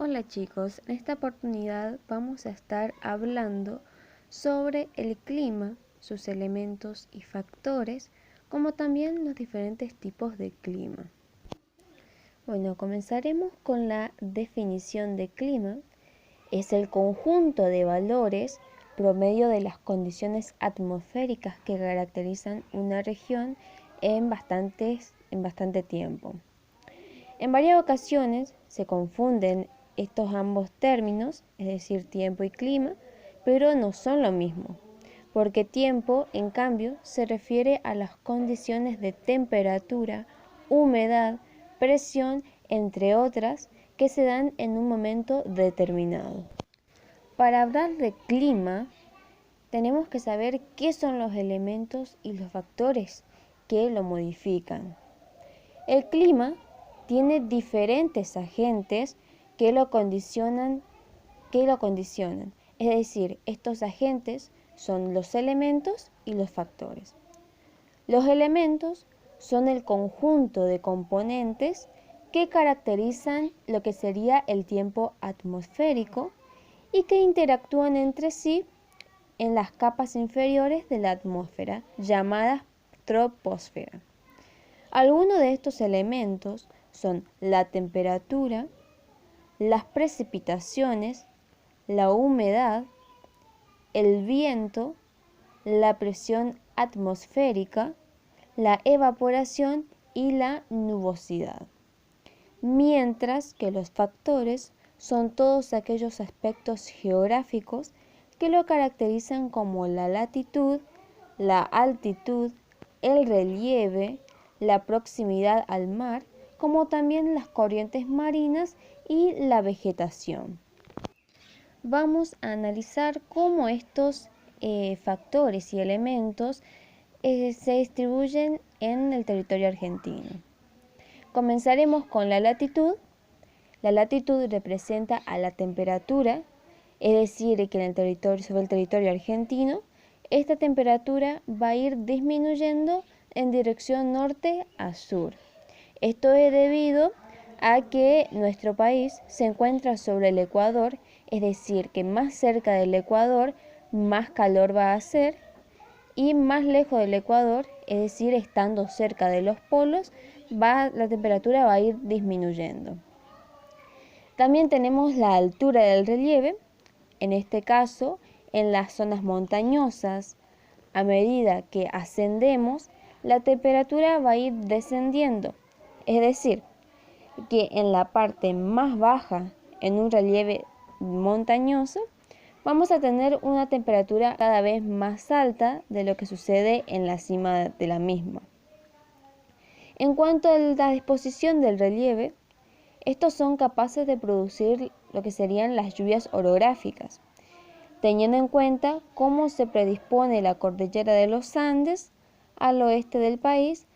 Hola chicos, en esta oportunidad vamos a estar hablando sobre el clima, sus elementos y factores, como también los diferentes tipos de clima. Bueno, comenzaremos con la definición de clima. Es el conjunto de valores promedio de las condiciones atmosféricas que caracterizan una región en bastante tiempo. En varias ocasiones se confunden estos ambos términos, es decir, tiempo y clima, pero no son lo mismo, porque tiempo, en cambio, se refiere a las condiciones de temperatura, humedad, presión, entre otras, que se dan en un momento determinado. Para hablar de clima, tenemos que saber qué son los elementos y los factores que lo modifican. El clima tiene diferentes agentes que lo condicionan. Es decir, estos agentes son los elementos y los factores. Los elementos son el conjunto de componentes que caracterizan lo que sería el tiempo atmosférico y que interactúan entre sí en las capas inferiores de la atmósfera, llamadas troposfera. Algunos de estos elementos son la temperatura, las precipitaciones, la humedad, el viento, la presión atmosférica, la evaporación y la nubosidad. Mientras que los factores son todos aquellos aspectos geográficos que lo caracterizan como la latitud, la altitud, el relieve, la proximidad al mar, como también las corrientes marinas y la vegetación. Vamos a analizar cómo estos factores y elementos se distribuyen en el territorio argentino. Comenzaremos con la latitud. La latitud representa a la temperatura, es decir, que sobre el territorio argentino, esta temperatura va a ir disminuyendo en dirección norte a sur. Esto es debido a que nuestro país se encuentra sobre el ecuador, es decir, que más cerca del ecuador más calor va a hacer y más lejos del ecuador, es decir, estando cerca de los polos, la temperatura va a ir disminuyendo. También tenemos la altura del relieve, en este caso en las zonas montañosas. A medida que ascendemos, la temperatura va a ir descendiendo, es decir, que en la parte más baja, en un relieve montañoso, vamos a tener una temperatura cada vez más alta de lo que sucede en la cima de la misma. En cuanto a la disposición del relieve, estos son capaces de producir lo que serían las lluvias orográficas, teniendo en cuenta cómo se predispone la cordillera de los Andes al oeste del país.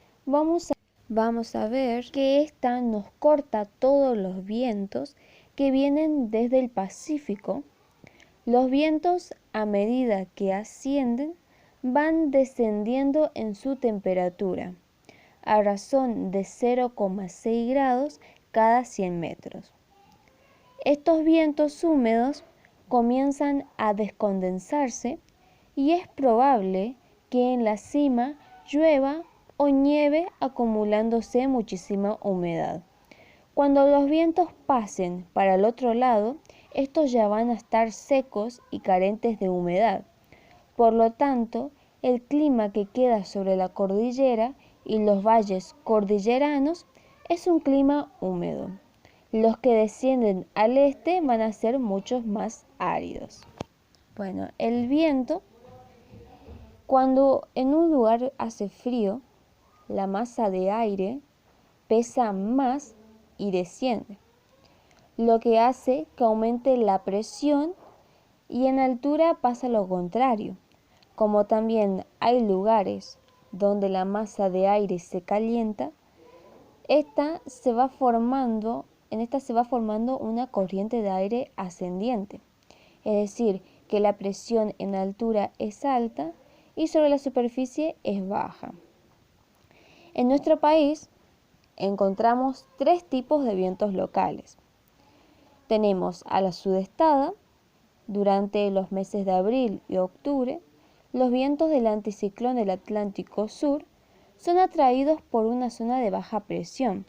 Vamos a ver que esta nos corta todos los vientos que vienen desde el Pacífico. Los vientos, a medida que ascienden, van descendiendo en su temperatura, a razón de 0,6 grados cada 100 metros. Estos vientos húmedos comienzan a descondensarse y es probable que en la cima llueva o nieve acumulándose muchísima humedad. Cuando los vientos pasen para el otro lado, estos ya van a estar secos y carentes de humedad. Por lo tanto, el clima que queda sobre la cordillera y los valles cordilleranos es un clima húmedo. Los que descienden al este van a ser muchos más áridos. Bueno, el viento, cuando en un lugar hace frío, la masa de aire pesa más y desciende, lo que hace que aumente la presión, y en altura pasa lo contrario. Como también hay lugares donde la masa de aire se calienta, en esta se va formando una corriente de aire ascendiente, es decir, que la presión en altura es alta y sobre la superficie es baja. En nuestro país encontramos tres tipos de vientos locales. Tenemos a la sudestada. Durante los meses de abril y octubre, los vientos del anticiclón del Atlántico Sur son atraídos por una zona de baja presión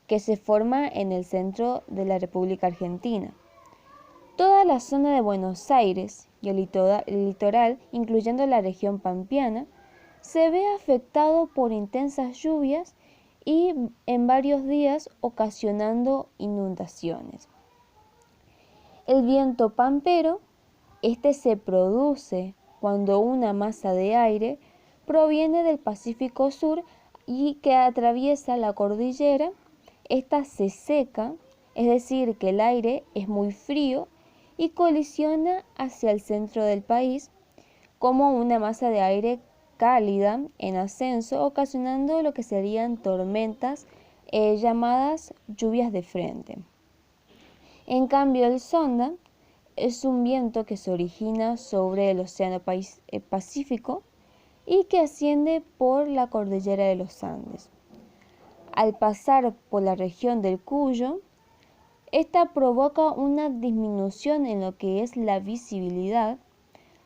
que se forma en el centro de la República Argentina. Toda la zona de Buenos Aires y el litoral, incluyendo la región pampeana, se ve afectado por intensas lluvias y en varios días ocasionando inundaciones. El viento pampero, se produce cuando una masa de aire proviene del Pacífico Sur y que atraviesa la cordillera. Esta se seca, es decir, que el aire es muy frío y colisiona hacia el centro del país como una masa de aire cálida en ascenso, ocasionando lo que serían tormentas llamadas lluvias de frente. En cambio, el sonda es un viento que se origina sobre el Océano Pacífico y que asciende por la cordillera de los Andes. Al pasar por la región del Cuyo, esta provoca una disminución en lo que es la visibilidad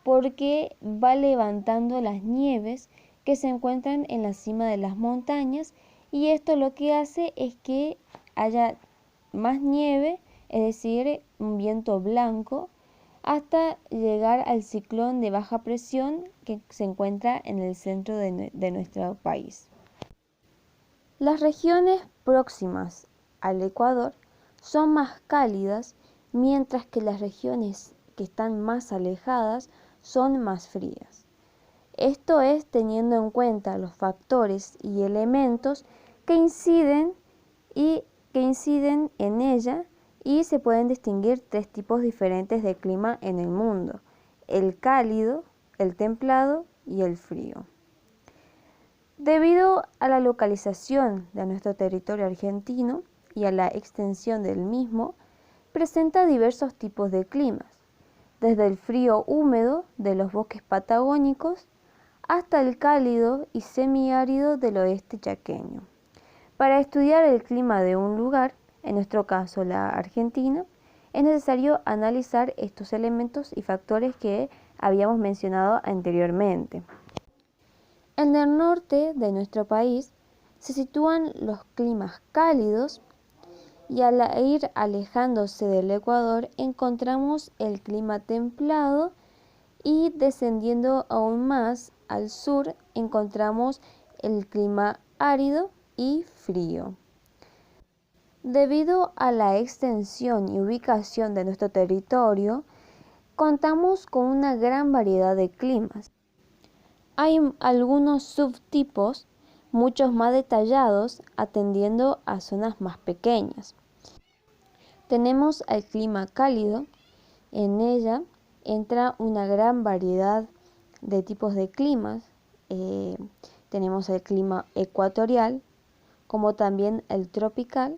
porque va levantando las nieves que se encuentran en la cima de las montañas, y esto lo que hace es que haya más nieve, es decir, un viento blanco, hasta llegar al ciclón de baja presión que se encuentra en el centro de nuestro país. Las regiones próximas al Ecuador son más cálidas, mientras que las regiones que están más alejadas son más frías. Esto es teniendo en cuenta los factores y elementos que inciden en ella, y se pueden distinguir tres tipos diferentes de clima en el mundo: el cálido, el templado y el frío. Debido a la localización de nuestro territorio argentino y a la extensión del mismo, presenta diversos tipos de climas, desde el frío húmedo de los bosques patagónicos hasta el cálido y semiárido del oeste chaqueño. Para estudiar el clima de un lugar, en nuestro caso la Argentina, es necesario analizar estos elementos y factores que habíamos mencionado anteriormente. En el norte de nuestro país se sitúan los climas cálidos, y al ir alejándose del Ecuador encontramos el clima templado, y descendiendo aún más al sur encontramos el clima árido y frío. Debido a la extensión y ubicación de nuestro territorio, contamos con una gran variedad de climas. Hay algunos subtipos, muchos más detallados, atendiendo a zonas más pequeñas. Tenemos el clima cálido. En ella entra una gran variedad de tipos de climas. Tenemos el clima ecuatorial, como también el tropical,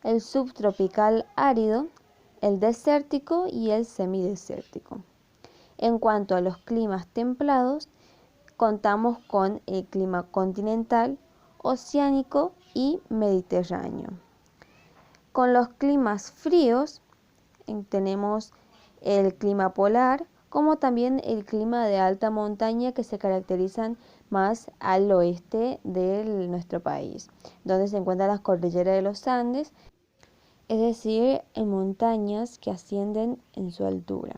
el subtropical árido, el desértico y el semidesértico. En cuanto a los climas templados, contamos con el clima continental, oceánico y mediterráneo. Con los climas fríos tenemos el clima polar, como también el clima de alta montaña, que se caracterizan más al oeste de nuestro país, donde se encuentran las cordilleras de los Andes, es decir, en montañas que ascienden en su altura.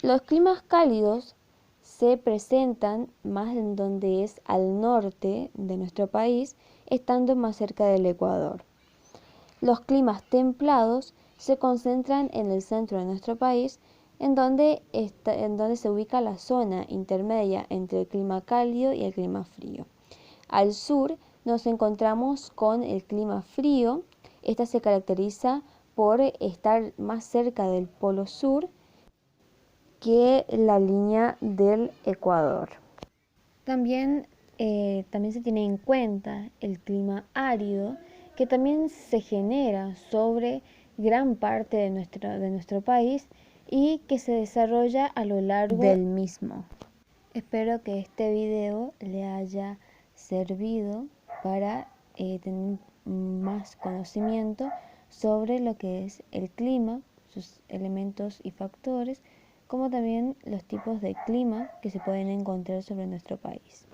Los climas cálidos se presentan más en donde es al norte de nuestro país, estando más cerca del Ecuador. Los climas templados se concentran en el centro de nuestro país, en donde se ubica la zona intermedia entre el clima cálido y el clima frío. Al sur nos encontramos con el clima frío. Esta se caracteriza por estar más cerca del polo sur que la línea del Ecuador. También se tiene en cuenta el clima árido, que también se genera sobre gran parte de nuestro país y que se desarrolla a lo largo del mismo. Espero que este video le haya servido para tener más conocimiento sobre lo que es el clima, sus elementos y factores, como también los tipos de clima que se pueden encontrar sobre nuestro país.